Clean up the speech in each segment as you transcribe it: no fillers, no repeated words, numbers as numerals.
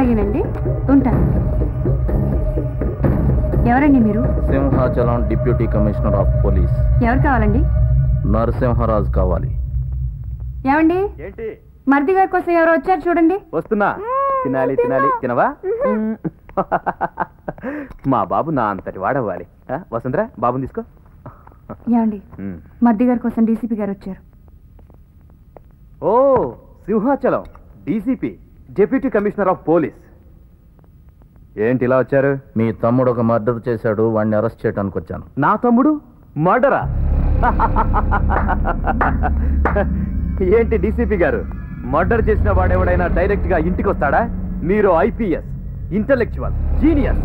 అలాగేనండి, ఉంటాను. ఎవరండి మీరు? Simhachalam deputy commissioner of police. ఎవరు కావాలండి? నరసింహరాజు కావాలి. ఏమండి? ఏంటి? మరిది గారి కోసం ఎవరు వచ్చారు చూడండి. వస్తున్నా. తినాలి తినాలి, తినవా? మా బాబు నా అంతటి వాడవ్వాలి. వసుంధరా, బాబుని తీసుకో. ఏమండి, మరిది గారి కోసం డీసీపీ గారు వచ్చారు. ఓ, Simhachalam DCP, deputy commissioner of police. ఏంటి ఇలా వచ్చారు? మీ తమ్ముడు ఒక మర్డర్ చేశాడు, వాడిని అరెస్ట్ చేయడానికి వచ్చాను. నా తమ్ముడు మర్డరా? ఏంటి డీసీపీ గారు, మర్డర్ చేసిన వాడెవడైనా డైరెక్ట్ గా ఇంటికి వస్తాడా? మీరు IPS, intellectual, genius.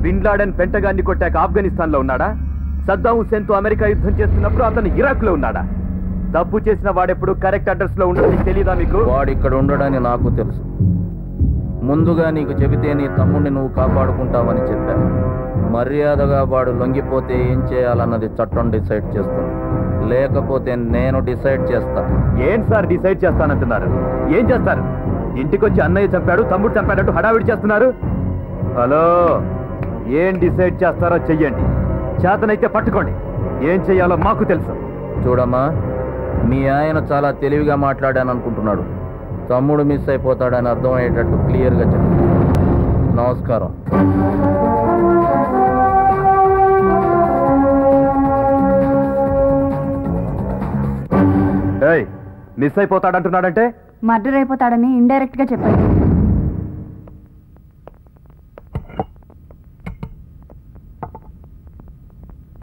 Bin Laden పెంటగాన్ని కొట్టాక ఆఫ్ఘనిస్తాన్ లో ఉన్నాడా? సద్దాం హుస్సేన్ తో అమెరికా యుద్ధం చేస్తున్నప్పుడు అతను ఇరాక్ లో ఉన్నాడా? తప్పు చేసిన వాడెప్పుడు కరెక్ట్ అడ్రస్ లో ఉండదని తెలీదా మీకు? వాడు ఇక్కడ ఉండడని నాకు తెలుసు. ముందుగా నీకు చెబితే నీ తమ్ముడిని నువ్వు కాపాడుకుంటావని చెప్పా. మర్యాదగా వాడు లొంగిపోతే ఏం చేయాలన్నది చట్టం డిసైడ్ చేస్తుంది, లేకపోతే నేను డిసైడ్ చేస్తా. ఏం సార్ డిసైడ్ చేస్తానంటున్నారు? ఏం చేస్తారు? ఇంటికొచ్చి అన్నయ్య చంపాడు, తమ్ముడు చంపాడంటూ హడావిడి చేస్తున్నారు. హలో, ఏం డిసైడ్ చేస్తారో చెయ్యండి. చేతనైతే పట్టుకోండి. ఏం చెయ్యాలో మాకు తెలుసు. చూడమ్మా, మీ ఆయన చాలా తెలివిగా మాట్లాడాననుకుంటున్నాడు. తమ్ముడు మిస్ అయిపోతాడని అర్థమయ్యేటట్టు క్లియర్గా చెప్పు. నమస్కారం. మిస్ అయిపోతాడంటున్నాడంటే? మర్డర్ అయిపోతాడని ఇండైరెక్ట్ గా చెప్పాడు.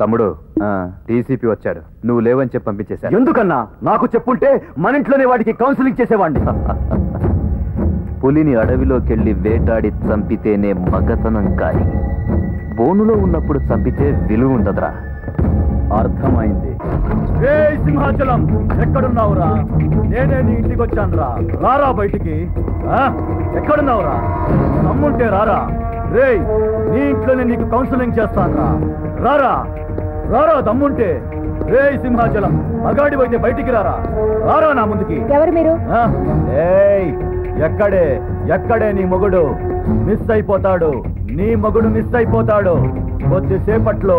తమ్ముడు, డీసీపీ వచ్చాడు. నువ్వు లేవని చెప్పి పంపించేశా. ఎందుకన్నా? నాకు చెప్పుంటే మన ఇంట్లోనే వాడికి కౌన్సిలింగ్ చేసేవాడిని. పులిని అడవిలోకెళ్ళి వేటాడి చంపితేనే మగతనం, కానీ బోనులో ఉన్నప్పుడు చంపితే విలువ ఉండదురా. అర్థమైంది. సింహాచలం, ఎక్కడున్నావురా? నేనే నీ ఇంటికి వచ్చానురా. రారా బయటికి. ఎక్కడున్నావురా? నమ్ముంటే రారా. రే, నీ ఇంట్లోనే నీకు కౌన్సిలింగ్ చేస్తానురా. రారా రారా, దమ్ముంటే. రే సింహాచలం, మగాడివైతే బయటికి రారా. రారా నా ముందుకి. ఎవరు మీరు? ఎక్కడే నీ మొగుడు మిస్ అయిపోతాడు. నీ మొగుడు మిస్ అయిపోతాడు. కొద్దిసేపట్లో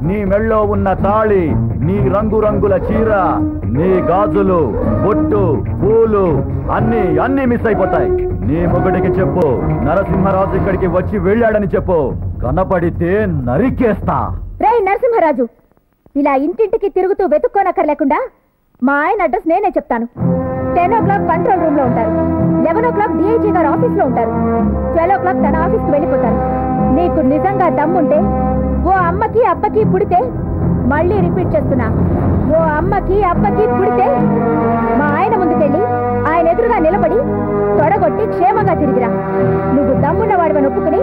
నీ మెళ్ళో ఉన్న తాళి, నీ రంగురంగుల చీర, నీ గాజులు, బొట్టు, పూలు అన్నీ మిస్ అయిపోతాయి. నీ మొగుడికి చెప్పు, నరసింహరాజు ఇక్కడికి వచ్చి వెళ్ళాడని చెప్పు. కనపడితే నరికేస్తా. రే నరసింహరాజు, ఇలా ఇంటింటికి తిరుగుతూ వెతుక్కోనక్కర్లేకుండా మా ఆయన అడ్రస్ నేనే చెప్తాను. 10 o'clock కంట్రోల్ రూమ్ లో ఉంటారు, 11 o'clock డిఐజీ గారు ఆఫీస్ లో ఉంటారు, 12 o'clock తన ఆఫీస్ కి వెళ్ళిపోతారు. నీకు నిజంగా దమ్ముంటే ఓ అమ్మకి అబ్బకి పుడితే, మళ్ళీ రిపీట్ చేస్తున్నా, ఓ అమ్మకి అబ్బకి పుడితే మా ఆయన ముందుకెళ్ళి ఆయన ఎదురుగా నిలబడి తొడగొట్టి క్షేమంగా తిరిగిరా. నువ్వు దమ్మున్న వాడివని ఒప్పుకుని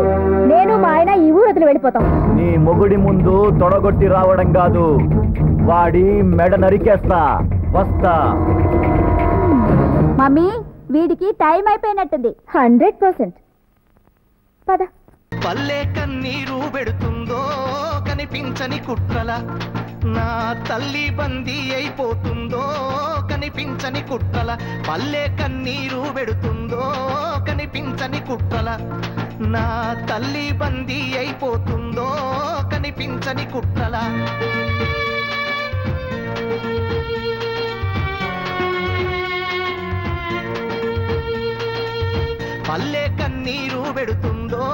నేను మా ఆయన ఈ ఊరొదిలి వెళ్ళిపోతాం. నీ మొగుడి ముందు తొడగొట్టి రావడం కాదు, వాడి మెడ నరికేస్తా. వస్తా. మమ్మీ, వీడికి టైం అయిపోయినట్టుంది. 100%. పద. పల్లె కన్నీరు పెడుతుందో కనిపించని కుట్రల, నా తల్లి బందీ అయిపోతుందో కనిపించని కుట్రల. పల్లె కన్నీరు పెడుతుందో కనిపించని కుట్రల, నా తల్లి బందీ అయిపోతుందో కనిపించని కుట్రల. పల్లె కన్నీరు పెడుతుందో